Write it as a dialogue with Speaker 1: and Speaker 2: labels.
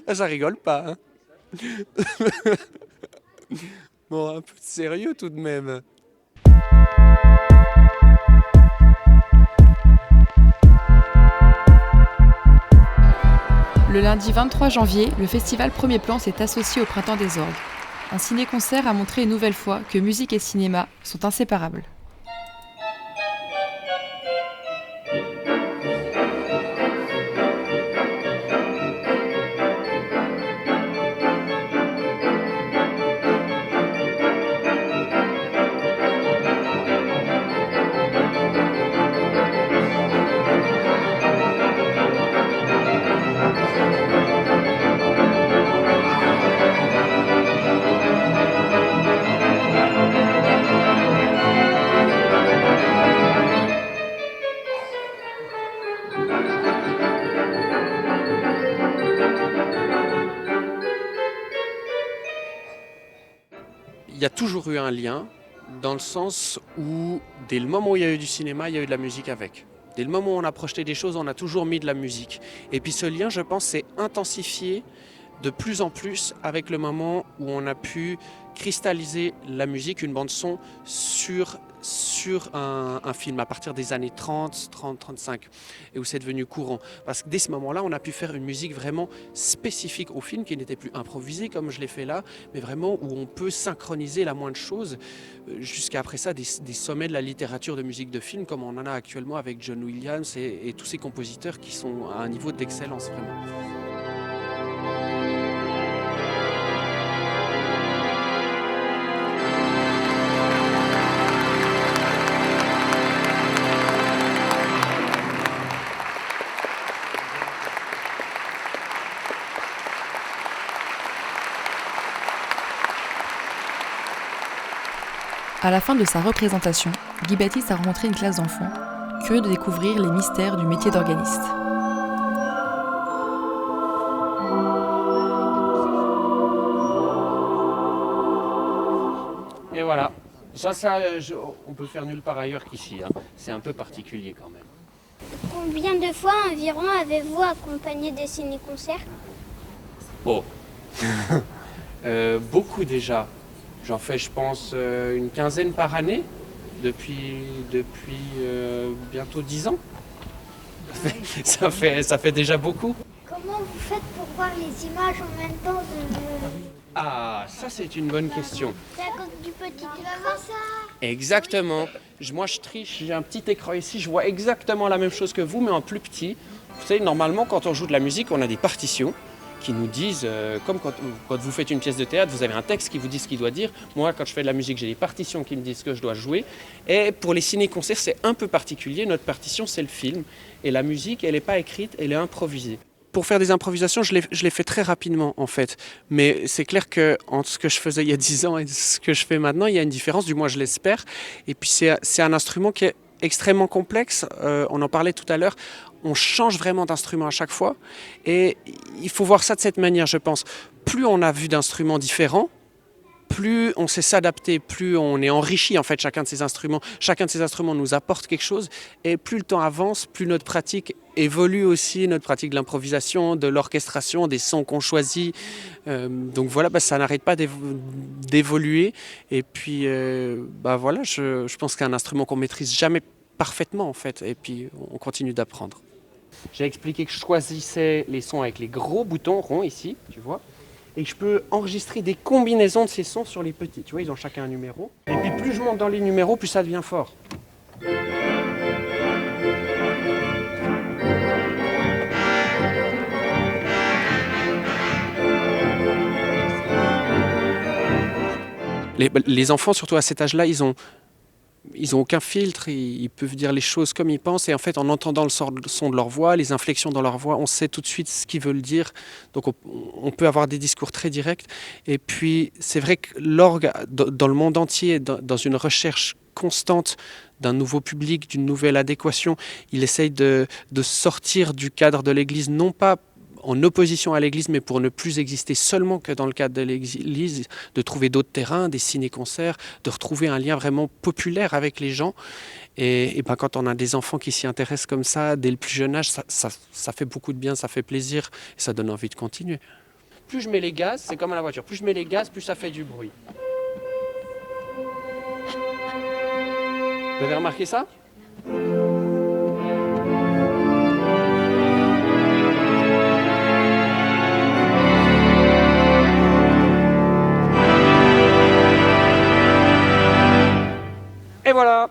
Speaker 1: Ah, ça rigole pas, hein. Bon, un peu de sérieux tout de même.
Speaker 2: Le lundi 23 janvier, le festival Premier Plan s'est associé au Printemps des Orgues. Un ciné-concert a montré une nouvelle fois que musique et cinéma sont inséparables.
Speaker 1: Il y a toujours eu un lien, dans le sens où, dès le moment où il y a eu du cinéma, il y a eu de la musique avec. Dès le moment où on a projeté des choses, on a toujours mis de la musique. Et puis ce lien, je pense, s'est intensifié de plus en plus avec le moment où on a pu cristalliser la musique, une bande son sur un film à partir des années 30, 30, 35 et où c'est devenu courant. Parce que dès ce moment-là, on a pu faire une musique vraiment spécifique au film qui n'était plus improvisée comme je l'ai fait là, mais vraiment où on peut synchroniser la moindre chose. Jusqu'à après ça, des sommets de la littérature de musique de film comme on en a actuellement avec John Williams et tous ces compositeurs qui sont à un niveau d'excellence vraiment.
Speaker 2: À la fin de sa représentation, Guy Baptiste a rencontré une classe d'enfants, curieux de découvrir les mystères du métier d'organiste.
Speaker 1: Et voilà. On peut faire nulle part ailleurs qu'ici, hein. C'est un peu particulier quand même.
Speaker 3: Combien de fois environ avez-vous accompagné des ciné-concerts?
Speaker 1: Oh, beaucoup déjà. J'en fais, je pense, une quinzaine par année depuis bientôt 10 ans. Ça fait déjà beaucoup.
Speaker 3: Comment vous faites pour voir les images en même temps
Speaker 1: Ah, ça c'est une bonne question.
Speaker 3: C'est à cause du petit écran, ça?
Speaker 1: Exactement. Moi je triche, j'ai un petit écran ici, je vois exactement la même chose que vous, mais en plus petit. Vous savez, normalement quand on joue de la musique, on a des partitions qui nous disent, comme quand vous faites une pièce de théâtre, vous avez un texte qui vous dit ce qu'il doit dire. Moi, quand je fais de la musique, j'ai des partitions qui me disent ce que je dois jouer. Et pour les ciné-concerts, c'est un peu particulier. Notre partition, c'est le film. Et la musique, elle n'est pas écrite, elle est improvisée. Pour faire des improvisations, je l'ai fait très rapidement, en fait. Mais c'est clair qu'entre ce que je faisais il y a 10 ans et ce que je fais maintenant, il y a une différence, du moins je l'espère. Et puis c'est un instrument qui est extrêmement complexe. On en parlait tout à l'heure. On change vraiment d'instrument à chaque fois. Et il faut voir ça de cette manière, je pense. Plus on a vu d'instruments différents, plus on sait s'adapter, plus on est enrichi en fait chacun de ces instruments. Chacun de ces instruments nous apporte quelque chose. Et plus le temps avance, plus notre pratique évolue aussi, notre pratique de l'improvisation, de l'orchestration, des sons qu'on choisit. Donc voilà, ça n'arrête pas d'évoluer. Et puis voilà, je pense qu'un instrument qu'on maîtrise jamais parfaitement en fait. Et puis on continue d'apprendre. J'ai expliqué que je choisissais les sons avec les gros boutons ronds ici, tu vois, et que je peux enregistrer des combinaisons de ces sons sur les petits. Tu vois, ils ont chacun un numéro. Et puis plus je monte dans les numéros, plus ça devient fort. Les enfants, surtout à cet âge-là, ils ont aucun filtre, ils peuvent dire les choses comme ils pensent et en fait en entendant le son de leur voix, les inflexions dans leur voix, on sait tout de suite ce qu'ils veulent dire. Donc on peut avoir des discours très directs. Et puis c'est vrai que l'orgue, dans le monde entier, dans une recherche constante d'un nouveau public, d'une nouvelle adéquation, il essaye de sortir du cadre de l'Église, non pas en opposition à l'église, mais pour ne plus exister seulement que dans le cadre de l'église, de trouver d'autres terrains, des ciné-concerts, de retrouver un lien vraiment populaire avec les gens. Et ben, quand on a des enfants qui s'y intéressent comme ça, dès le plus jeune âge, ça fait beaucoup de bien, ça fait plaisir et ça donne envie de continuer. Plus je mets les gaz, c'est comme à la voiture, plus je mets les gaz, plus ça fait du bruit. Vous avez remarqué ça ? Et voilà!